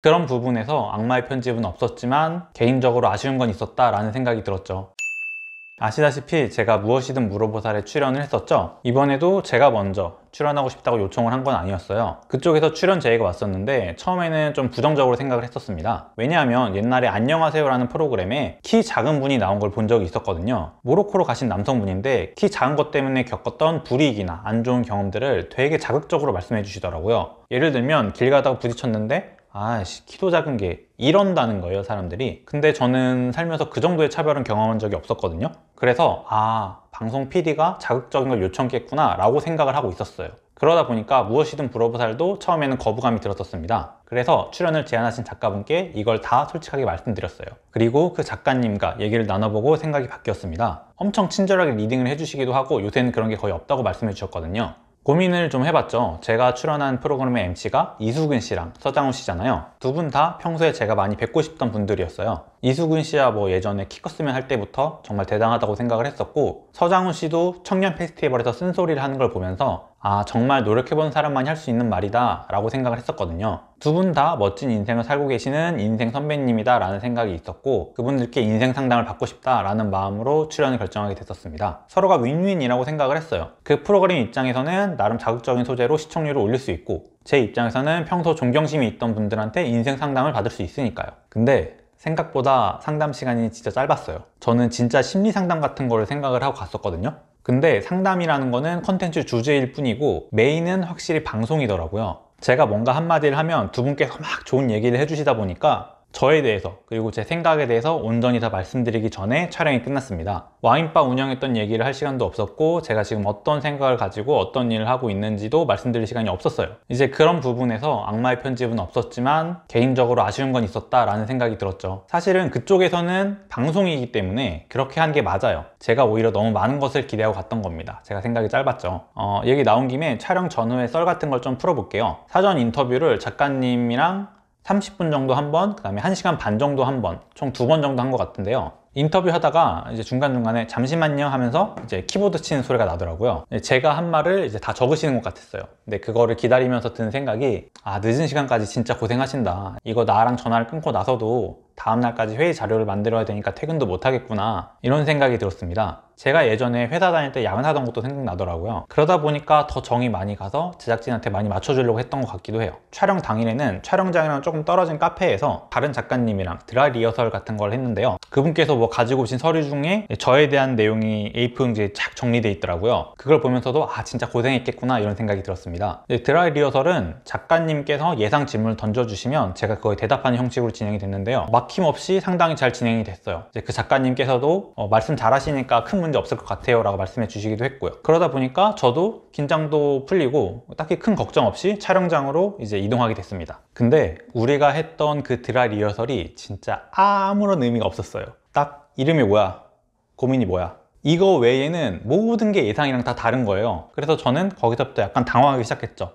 그런 부분에서 악마의 편집은 없었지만 개인적으로 아쉬운 건 있었다라는 생각이 들었죠. 아시다시피 제가 무엇이든 물어보살에 출연을 했었죠. 이번에도 제가 먼저 출연하고 싶다고 요청을 한 건 아니었어요. 그쪽에서 출연 제의가 왔었는데 처음에는 좀 부정적으로 생각을 했었습니다. 왜냐하면 옛날에 안녕하세요라는 프로그램에 키 작은 분이 나온 걸 본 적이 있었거든요. 모로코로 가신 남성분인데 키 작은 것 때문에 겪었던 불이익이나 안 좋은 경험들을 되게 자극적으로 말씀해 주시더라고요. 예를 들면 길 가다가 부딪혔는데 아씨 키도 작은 게 이런다는 거예요, 사람들이. 근데 저는 살면서 그 정도의 차별은 경험한 적이 없었거든요. 그래서 방송 PD가 자극적인 걸 요청했구나 라고 생각을 하고 있었어요. 그러다 보니까 무엇이든 물어보살도 처음에는 거부감이 들었었습니다. 그래서 출연을 제안하신 작가분께 이걸 다 솔직하게 말씀드렸어요. 그리고 그 작가님과 얘기를 나눠보고 생각이 바뀌었습니다. 엄청 친절하게 리딩을 해주시기도 하고 요새는 그런 게 거의 없다고 말씀해 주셨거든요. 고민을 좀 해봤죠. 제가 출연한 프로그램의 MC가 이수근 씨랑 서장훈 씨잖아요. 두 분 다 평소에 제가 많이 뵙고 싶던 분들이었어요. 이수근 씨야 뭐 예전에 키 컸으면 할 때부터 정말 대단하다고 생각을 했었고, 서장훈 씨도 청년 페스티벌에서 쓴소리를 하는 걸 보면서 정말 노력해본 사람만이 할 수 있는 말이다 라고 생각을 했었거든요. 두 분 다 멋진 인생을 살고 계시는 인생 선배님이다 라는 생각이 있었고, 그분들께 인생 상담을 받고 싶다 라는 마음으로 출연을 결정하게 됐었습니다. 서로가 윈윈이라고 생각을 했어요. 그 프로그램 입장에서는 나름 자극적인 소재로 시청률을 올릴 수 있고, 제 입장에서는 평소 존경심이 있던 분들한테 인생 상담을 받을 수 있으니까요. 근데 생각보다 상담 시간이 진짜 짧았어요. 저는 진짜 심리 상담 같은 거를 생각을 하고 갔었거든요. 근데 상담이라는 거는 컨텐츠 주제일 뿐이고 메인은 확실히 방송이더라고요. 제가 뭔가 한마디를 하면 두 분께서 막 좋은 얘기를 해주시다 보니까 저에 대해서 그리고 제 생각에 대해서 온전히 다 말씀드리기 전에 촬영이 끝났습니다. 와인바 운영했던 얘기를 할 시간도 없었고, 제가 지금 어떤 생각을 가지고 어떤 일을 하고 있는지도 말씀드릴 시간이 없었어요. 이제 그런 부분에서 악마의 편집은 없었지만 개인적으로 아쉬운 건 있었다라는 생각이 들었죠. 사실은 그쪽에서는 방송이기 때문에 그렇게 한 게 맞아요. 제가 오히려 너무 많은 것을 기대하고 갔던 겁니다. 제가 생각이 짧았죠. 얘기 나온 김에 촬영 전후에 썰 같은 걸 좀 풀어볼게요. 사전 인터뷰를 작가님이랑 30분 정도 한 번, 그 다음에 1시간 반 정도 한 번, 총 2번 정도 한 것 같은데요. 인터뷰 하다가 이제 중간중간에 잠시만요 하면서 이제 키보드 치는 소리가 나더라고요. 제가 한 말을 이제 다 적으시는 것 같았어요. 근데 그거를 기다리면서 드는 생각이 늦은 시간까지 진짜 고생하신다. 이거 나랑 전화를 끊고 나서도 다음날까지 회의 자료를 만들어야 되니까 퇴근도 못 하겠구나, 이런 생각이 들었습니다. 제가 예전에 회사 다닐 때 야근하던 것도 생각나더라고요. 그러다 보니까 더 정이 많이 가서 제작진한테 많이 맞춰주려고 했던 것 같기도 해요. 촬영 당일에는 촬영장이랑 조금 떨어진 카페에서 다른 작가님이랑 드라이 리허설 같은 걸 했는데요. 그분께서 뭐 가지고 오신 서류 중에 저에 대한 내용이 A4 용지에 쫙 정리되어 있더라고요. 그걸 보면서도 진짜 고생했겠구나, 이런 생각이 들었습니다. 드라이 리허설은 작가님께서 예상 질문을 던져주시면 제가 그거에 대답하는 형식으로 진행이 됐는데요. 막힘없이 상당히 잘 진행이 됐어요. 이제 그 작가님께서도 말씀 잘하시니까 큰 문제 없을 것 같아요 라고 말씀해 주시기도 했고요. 그러다 보니까 저도 긴장도 풀리고 딱히 큰 걱정 없이 촬영장으로 이제 이동하게 됐습니다. 근데 우리가 했던 그 드라이 리허설이 진짜 아무런 의미가 없었어요. 딱 이름이 뭐야? 고민이 뭐야? 이거 외에는 모든 게 예상이랑 다 다른 거예요. 그래서 저는 거기서부터 약간 당황하기 시작했죠.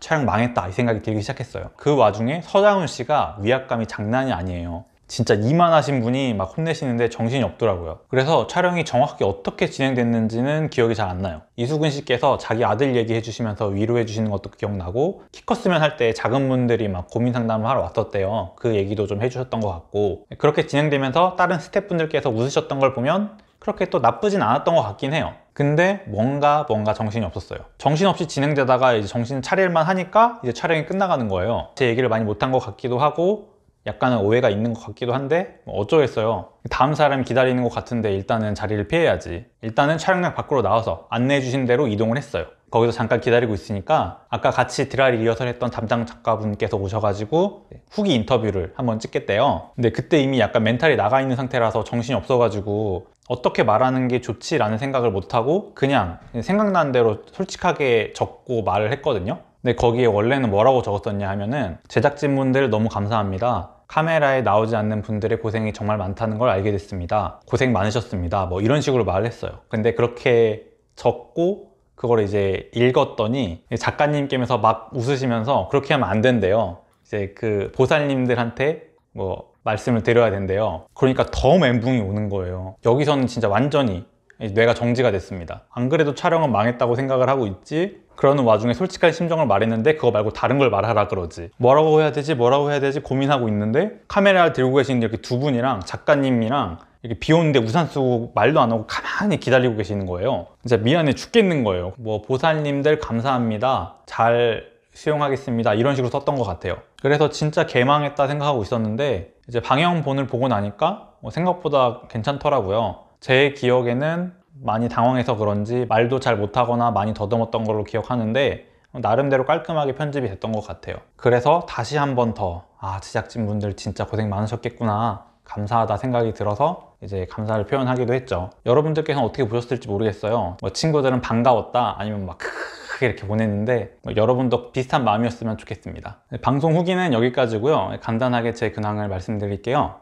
촬영 망했다, 이 생각이 들기 시작했어요. 그 와중에 서장훈 씨가 위압감이 장난이 아니에요. 진짜 이만하신 분이 막 혼내시는데 정신이 없더라고요. 그래서 촬영이 정확하게 어떻게 진행됐는지는 기억이 잘 안 나요. 이수근 씨께서 자기 아들 얘기해 주시면서 위로해 주시는 것도 기억나고, 키 컸으면 할 때 작은 분들이 막 고민 상담을 하러 왔었대요. 그 얘기도 좀 해주셨던 것 같고, 그렇게 진행되면서 다른 스태프분들께서 웃으셨던 걸 보면 그렇게 또 나쁘진 않았던 것 같긴 해요. 근데 뭔가 정신이 없었어요. 정신없이 진행되다가 이제 정신 차릴만 하니까 이제 촬영이 끝나가는 거예요. 제 얘기를 많이 못한 것 같기도 하고 약간은 오해가 있는 것 같기도 한데 어쩌겠어요. 다음 사람이 기다리는 것 같은데 일단은 자리를 피해야지. 일단은 촬영장 밖으로 나와서 안내해 주신 대로 이동을 했어요. 거기서 잠깐 기다리고 있으니까 아까 같이 드라이 리허설 했던 담당 작가분께서 오셔가지고 후기 인터뷰를 한번 찍겠대요. 근데 그때 이미 약간 멘탈이 나가 있는 상태라서 정신이 없어가지고 어떻게 말하는 게 좋지 라는 생각을 못하고 그냥 생각나는 대로 솔직하게 적고 말을 했거든요. 근데 거기에 원래는 뭐라고 적었었냐 하면은, 제작진분들 너무 감사합니다. 카메라에 나오지 않는 분들의 고생이 정말 많다는 걸 알게 됐습니다. 고생 많으셨습니다. 뭐 이런 식으로 말을 했어요. 근데 그렇게 적고 그걸 이제 읽었더니 작가님께서 막 웃으시면서 그렇게 하면 안 된대요. 이제 그 보살님들한테 뭐 말씀을 드려야 된대요. 그러니까 더 멘붕이 오는 거예요. 여기서는 진짜 완전히 뇌가 정지가 됐습니다. 안 그래도 촬영은 망했다고 생각을 하고 있지, 그러는 와중에 솔직한 심정을 말했는데 그거 말고 다른 걸 말하라 그러지. 뭐라고 해야 되지 고민하고 있는데 카메라를 들고 계신 이렇게 두 분이랑 작가님이랑 이렇게 비 오는데 우산 쓰고 말도 안 하고 가만히 기다리고 계시는 거예요. 진짜 미안해 죽겠는 거예요. 뭐 보살님들 감사합니다, 잘 수용하겠습니다, 이런 식으로 썼던 것 같아요. 그래서 진짜 개망했다 생각하고 있었는데 이제 방영본을 보고 나니까 생각보다 괜찮더라고요. 제 기억에는 많이 당황해서 그런지 말도 잘 못하거나 많이 더듬었던 걸로 기억하는데 나름대로 깔끔하게 편집이 됐던 것 같아요. 그래서 다시 한 번 더 제작진분들 진짜 고생 많으셨겠구나, 감사하다 생각이 들어서 이제 감사를 표현하기도 했죠. 여러분들께서는 어떻게 보셨을지 모르겠어요. 뭐 친구들은 반가웠다 아니면 막 크게 이렇게 보냈는데 여러분도 비슷한 마음이었으면 좋겠습니다. 방송 후기는 여기까지고요. 간단하게 제 근황을 말씀드릴게요.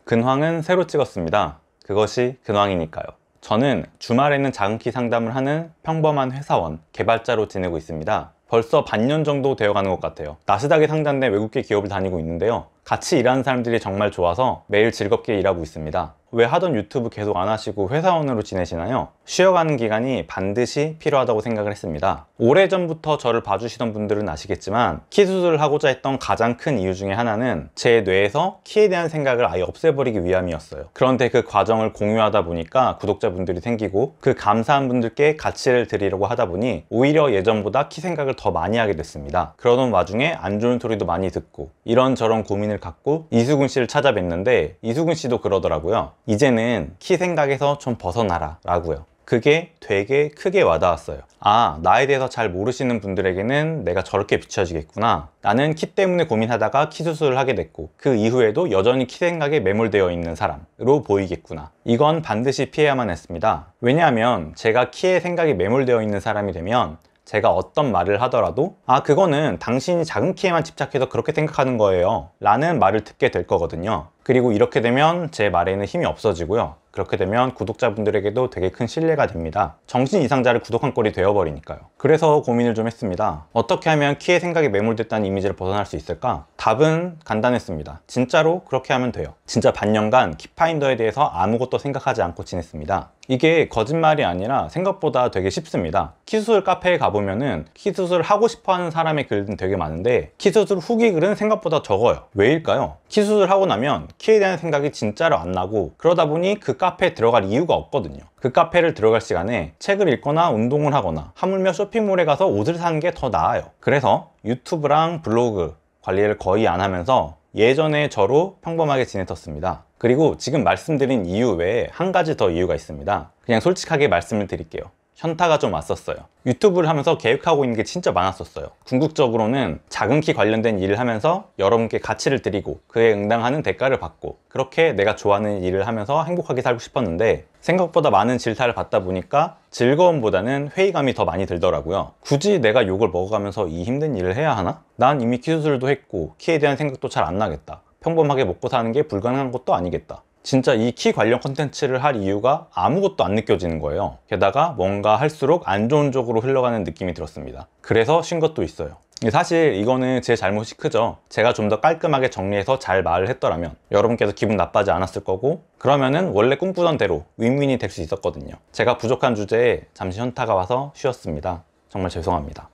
근황은 새로 찍었습니다. 그것이 근황이니까요. 저는 주말에는 자금키 상담을 하는 평범한 회사원, 개발자로 지내고 있습니다. 벌써 반년 정도 되어가는 것 같아요. 나스닥에 상장된 외국계 기업을 다니고 있는데요. 같이 일하는 사람들이 정말 좋아서 매일 즐겁게 일하고 있습니다. 왜 하던 유튜브 계속 안 하시고 회사원으로 지내시나요? 쉬어가는 기간이 반드시 필요하다고 생각을 했습니다. 오래전부터 저를 봐주시던 분들은 아시겠지만 키 수술을 하고자 했던 가장 큰 이유 중에 하나는 제 뇌에서 키에 대한 생각을 아예 없애버리기 위함이었어요. 그런데 그 과정을 공유하다 보니까 구독자분들이 생기고 그 감사한 분들께 가치를 드리려고 하다 보니 오히려 예전보다 키 생각을 더 많이 하게 됐습니다. 그러던 와중에 안 좋은 소리도 많이 듣고 이런저런 고민을 갖고 이수근 씨를 찾아뵀는데 이수근 씨도 그러더라고요. 이제는 키 생각에서 좀 벗어나라 라고요. 그게 되게 크게 와닿았어요. 나에 대해서 잘 모르시는 분들에게는 내가 저렇게 비춰지겠구나. 나는 키 때문에 고민하다가 키 수술을 하게 됐고 그 이후에도 여전히 키 생각에 매몰되어 있는 사람으로 보이겠구나. 이건 반드시 피해야만 했습니다. 왜냐하면 제가 키에 생각이 매몰되어 있는 사람이 되면 제가 어떤 말을 하더라도 그거는 당신이 작은 키에만 집착해서 그렇게 생각하는 거예요 라는 말을 듣게 될 거거든요. 그리고 이렇게 되면 제 말에는 힘이 없어지고요. 그렇게 되면 구독자분들에게도 되게 큰 신뢰가 됩니다. 정신 이상자를 구독한 꼴이 되어버리니까요. 그래서 고민을 좀 했습니다. 어떻게 하면 키에 생각이 매몰됐다는 이미지를 벗어날 수 있을까? 답은 간단했습니다. 진짜로 그렇게 하면 돼요. 진짜 반년간 키파인더에 대해서 아무것도 생각하지 않고 지냈습니다. 이게 거짓말이 아니라 생각보다 되게 쉽습니다. 키수술 카페에 가보면은 키수술 하고 싶어하는 사람의 글은 되게 많은데 키수술 후기 글은 생각보다 적어요. 왜일까요? 키수술 하고 나면 키에 대한 생각이 진짜로 안 나고 그러다 보니 그 카페에 들어갈 이유가 없거든요. 그 카페를 들어갈 시간에 책을 읽거나 운동을 하거나 하물며 쇼핑몰에 가서 옷을 사는 게 더 나아요. 그래서 유튜브랑 블로그 관리를 거의 안 하면서 예전에 저로 평범하게 지냈었습니다. 그리고 지금 말씀드린 이유 외에 한 가지 더 이유가 있습니다. 그냥 솔직하게 말씀을 드릴게요. 현타가 좀 왔었어요. 유튜브를 하면서 계획하고 있는 게 진짜 많았었어요. 궁극적으로는 작은 키 관련된 일을 하면서 여러분께 가치를 드리고 그에 응당하는 대가를 받고 그렇게 내가 좋아하는 일을 하면서 행복하게 살고 싶었는데 생각보다 많은 질타를 받다 보니까 즐거움보다는 회의감이 더 많이 들더라고요. 굳이 내가 욕을 먹어가면서 이 힘든 일을 해야 하나? 난 이미 키 수술도 했고 키에 대한 생각도 잘 안 나겠다. 평범하게 먹고 사는 게 불가능한 것도 아니겠다. 진짜 이 키 관련 콘텐츠를 할 이유가 아무것도 안 느껴지는 거예요. 게다가 뭔가 할수록 안 좋은 쪽으로 흘러가는 느낌이 들었습니다. 그래서 쉰 것도 있어요. 사실 이거는 제 잘못이 크죠. 제가 좀 더 깔끔하게 정리해서 잘 말을 했더라면 여러분께서 기분 나빠지 않았을 거고 그러면은 원래 꿈꾸던 대로 윈윈이 될 수 있었거든요. 제가 부족한 주제에 잠시 현타가 와서 쉬었습니다. 정말 죄송합니다.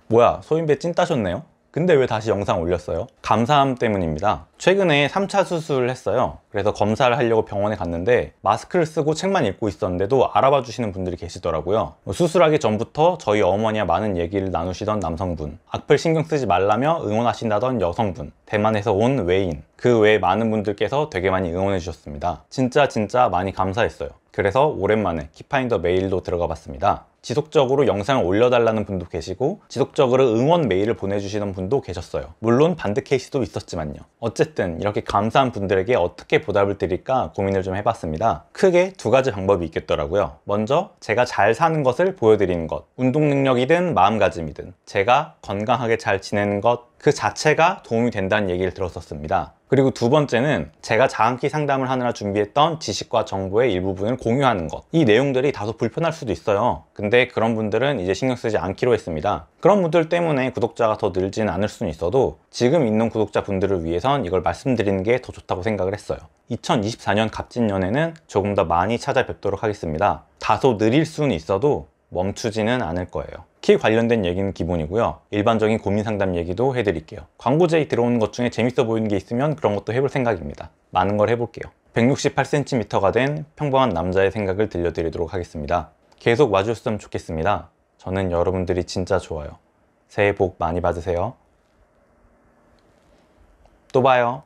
뭐야, 소인배 찐 따셨네요? 근데 왜 다시 영상 올렸어요? 감사함 때문입니다. 최근에 3차 수술을 했어요. 그래서 검사를 하려고 병원에 갔는데 마스크를 쓰고 책만 읽고 있었는데도 알아봐 주시는 분들이 계시더라고요. 수술하기 전부터 저희 어머니와 많은 얘기를 나누시던 남성분, 악플 신경 쓰지 말라며 응원하신다던 여성분, 대만에서 온 외인, 그 외에 많은 분들께서 되게 많이 응원해 주셨습니다. 진짜 많이 감사했어요. 그래서 오랜만에 키파인더 메일도 들어가 봤습니다. 지속적으로 영상을 올려달라는 분도 계시고 지속적으로 응원 메일을 보내주시는 분도 계셨어요. 물론 반대 케이스도 있었지만요. 어쨌든 이렇게 감사한 분들에게 어떻게 보답을 드릴까 고민을 좀 해봤습니다. 크게 두 가지 방법이 있겠더라고요. 먼저 제가 잘 사는 것을 보여드리는 것, 운동 능력이든 마음가짐이든 제가 건강하게 잘 지내는 것 그 자체가 도움이 된다는 얘기를 들었었습니다. 그리고 두 번째는 제가 자안기 상담을 하느라 준비했던 지식과 정보의 일부분을 공유하는 것. 이 내용들이 다소 불편할 수도 있어요. 근데 그런 분들은 이제 신경 쓰지 않기로 했습니다. 그런 분들 때문에 구독자가 더 늘지는 않을 수는 있어도 지금 있는 구독자분들을 위해선 이걸 말씀드리는 게 더 좋다고 생각을 했어요. 2024년 갑진년에는 조금 더 많이 찾아뵙도록 하겠습니다. 다소 느릴 수는 있어도 멈추지는 않을 거예요. 키 관련된 얘기는 기본이고요. 일반적인 고민 상담 얘기도 해드릴게요. 광고 제의 들어오는 것 중에 재밌어 보이는 게 있으면 그런 것도 해볼 생각입니다. 많은 걸 해볼게요. 168cm가 된 평범한 남자의 생각을 들려드리도록 하겠습니다. 계속 와주셨으면 좋겠습니다. 저는 여러분들이 진짜 좋아요. 새해 복 많이 받으세요. 또 봐요.